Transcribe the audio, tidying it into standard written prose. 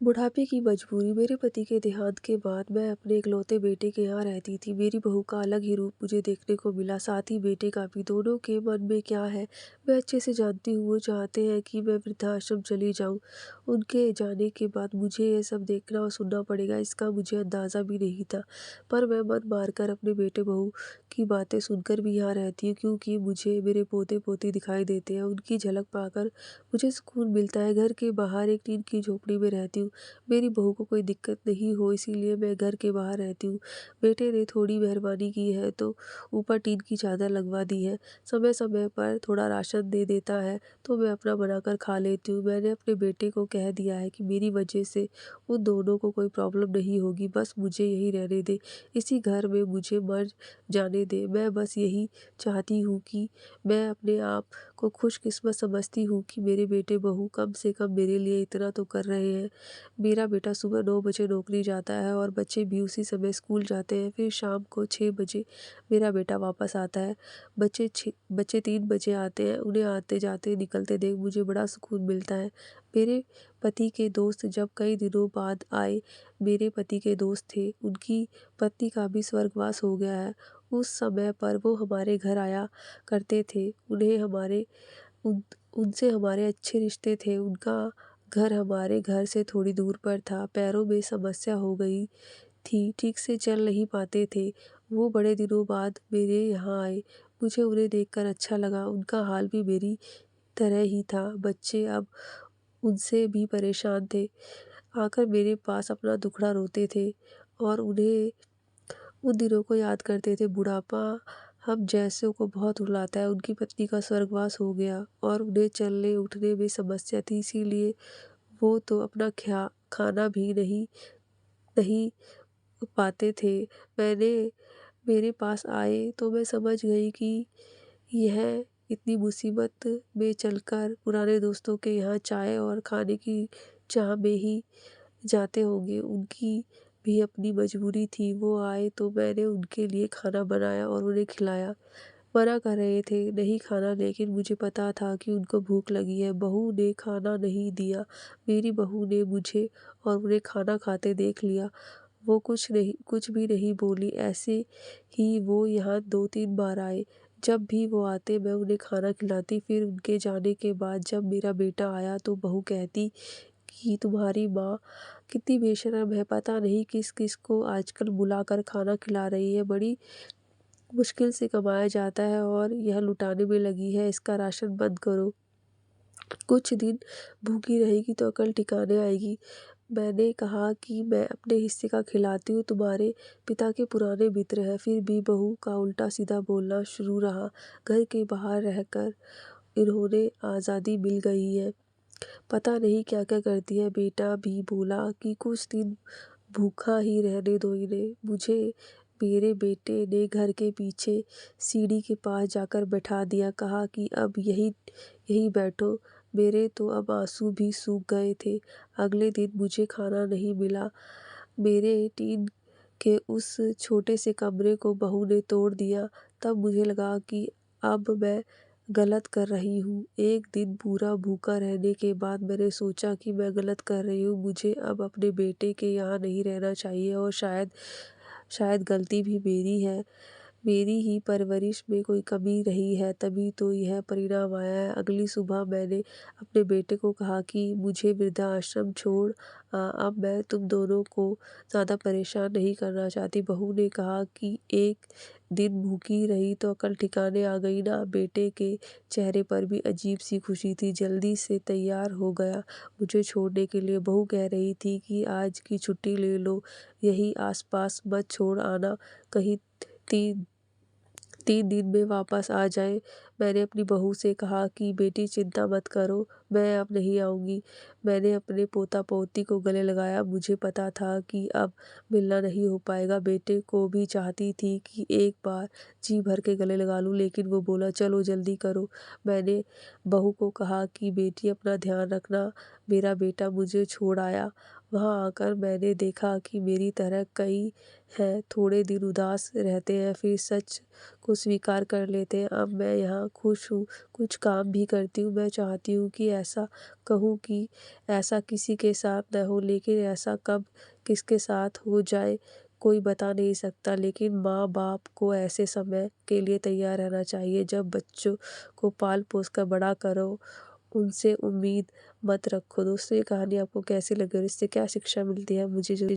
बुढ़ापे की मजबूरी। मेरे पति के देहांत के बाद मैं अपने इकलौते बेटे के यहाँ रहती थी। मेरी बहू का अलग ही रूप मुझे देखने को मिला, साथ ही बेटे का भी। दोनों के मन में क्या है मैं अच्छे से जानती हूँ। वो चाहते हैं कि मैं वृद्धाश्रम चली जाऊँ। उनके जाने के बाद मुझे ये सब देखना और सुनना पड़ेगा, इसका मुझे अंदाज़ा भी नहीं था। पर मैं मन मारकर अपने बेटे बहू की बातें सुनकर भी यहाँ रहती हूँ, क्योंकि मुझे मेरे पोते पोती दिखाई देते हैं। उनकी झलक पाकर मुझे सुकून मिलता है। घर के बाहर एक टीन की झोपड़ी में रहती हूँ। मेरी बहू को कोई दिक्कत नहीं हो, इसीलिए मैं घर के बाहर रहती हूँ। बेटे ने थोड़ी मेहरबानी की है तो ऊपर टीन की चादर लगवा दी है। समय समय पर थोड़ा राशन दे देता है तो मैं अपना बनाकर खा लेती हूँ। मैंने अपने बेटे को कह दिया है कि मेरी वजह से उन दोनों को कोई प्रॉब्लम नहीं होगी, बस मुझे यहीं रहने दे, इसी घर में मुझे मर जाने दे। मैं बस यही चाहती हूँ कि मैं अपने आप को खुशकिस्मत समझती हूँ कि मेरे बेटे बहू कम से कम मेरे लिए इतना तो कर रहे हैं। मेरा बेटा सुबह 9 बजे नौकरी जाता है और बच्चे भी उसी समय स्कूल जाते हैं। फिर शाम को 6 बजे मेरा बेटा वापस आता है। बच्चे 3 बजे आते हैं। उन्हें आते जाते निकलते देख मुझे बड़ा सुकून मिलता है। मेरे पति के दोस्त जब कई दिनों बाद आए, मेरे पति के दोस्त थे, उनकी पत्नी का भी स्वर्गवास हो गया है। उस समय पर वो हमारे घर आया करते थे। उन उनसे हमारे अच्छे रिश्ते थे। उनका घर हमारे घर से थोड़ी दूर पर था। पैरों में समस्या हो गई थी, ठीक से चल नहीं पाते थे। वो बड़े दिनों बाद मेरे यहाँ आए। मुझे उन्हें देखकर अच्छा लगा। उनका हाल भी मेरी तरह ही था। बच्चे अब उनसे भी परेशान थे। आकर मेरे पास अपना दुखड़ा रोते थे और उन्हें उन दिनों को याद करते थे। बुढ़ापा हम जैसों को बहुत रुलाता है। उनकी पत्नी का स्वर्गवास हो गया और उन्हें चलने उठने में समस्या थी, इसीलिए वो तो अपना खाना भी नहीं नहीं पाते थे। मैंने मेरे पास आए तो मैं समझ गई कि यह इतनी मुसीबत में चलकर पुराने दोस्तों के यहाँ चाय और खाने की चाह में ही जाते होंगे। उनकी भी अपनी मजबूरी थी। वो आए तो मैंने उनके लिए खाना बनाया और उन्हें खिलाया। मना कर रहे थे नहीं खाना, लेकिन मुझे पता था कि उनको भूख लगी है। बहू ने खाना नहीं दिया। मेरी बहू ने मुझे और उन्हें खाना खाते देख लिया। वो कुछ भी नहीं बोली। ऐसे ही वो यहाँ 2-3 बार आए। जब भी वो आते मैं उन्हें खाना खिलाती। फिर उनके जाने के बाद जब मेरा बेटा आया तो बहू कहती कि तुम्हारी माँ कितनी बेशर्म है, पता नहीं किस किस को आजकल बुलाकर खाना खिला रही है। बड़ी मुश्किल से कमाया जाता है और यह लुटाने में लगी है। इसका राशन बंद करो, कुछ दिन भूखी रहेगी तो अकल ठिकाने आएगी। मैंने कहा कि मैं अपने हिस्से का खिलाती हूँ, तुम्हारे पिता के पुराने मित्र हैं। फिर भी बहू का उल्टा सीधा बोलना शुरू रहा। घर के बाहर रहकर इन्होंने आज़ादी मिल गई है, पता नहीं क्या क्या करती है। बेटा भी बोला कि कुछ दिन भूखा ही रहने दो इन्हें। मुझे मेरे बेटे ने घर के पीछे सीढ़ी के पास जाकर बैठा दिया। कहा कि अब यही यही बैठो। मेरे तो अब आंसू भी सूख गए थे। अगले दिन मुझे खाना नहीं मिला। मेरे टीन के उस छोटे से कमरे को बहू ने तोड़ दिया। तब मुझे लगा कि अब मैं गलत कर रही हूँ। एक दिन पूरा भूखा रहने के बाद मैंने सोचा कि मैं गलत कर रही हूँ। मुझे अब अपने बेटे के यहाँ नहीं रहना चाहिए और शायद शायद गलती भी मेरी है। मेरी ही परवरिश में कोई कमी रही है, तभी तो यह परिणाम आया है। अगली सुबह मैंने अपने बेटे को कहा कि मुझे वृद्धाश्रम छोड़ अब मैं तुम दोनों को ज़्यादा परेशान नहीं करना चाहती। बहू ने कहा कि एक दिन भूखी रही तो अकल ठिकाने आ गई ना। बेटे के चेहरे पर भी अजीब सी खुशी थी। जल्दी से तैयार हो गया मुझे छोड़ने के लिए। बहू कह रही थी कि आज की छुट्टी ले लो, यही आसपास मत छोड़ आना, कहीं 3 दिन में वापस आ जाए। मैंने अपनी बहू से कहा कि बेटी चिंता मत करो, मैं अब नहीं आऊँगी। मैंने अपने पोता पोती को गले लगाया। मुझे पता था कि अब मिलना नहीं हो पाएगा। बेटे को भी चाहती थी कि एक बार जी भर के गले लगा लूँ, लेकिन वो बोला चलो जल्दी करो। मैंने बहू को कहा कि बेटी अपना ध्यान रखना। मेरा बेटा मुझे छोड़ आया वहाँ आकर मैंने देखा कि मेरी तरह कई हैं, थोड़े दिन उदास रहते हैं, फिर सच को स्वीकार कर लेते हैं। अब मैं यहाँ खुश हूँ, कुछ काम भी करती हूँ। मैं चाहती हूँ कि ऐसा कहूँ कि ऐसा किसी के साथ न हो, लेकिन ऐसा कब किसके साथ हो जाए कोई बता नहीं सकता। लेकिन माँ-बाप को ऐसे समय के लिए तैयार रहना चाहिए जब बच्चों को पाल-पोस कर बड़ा करो, उनसे उम्मीद मत रखो। दोस्तों, ये कहानी आपको कैसी लगी और इससे क्या शिक्षा मिलती है मुझे ज़रूर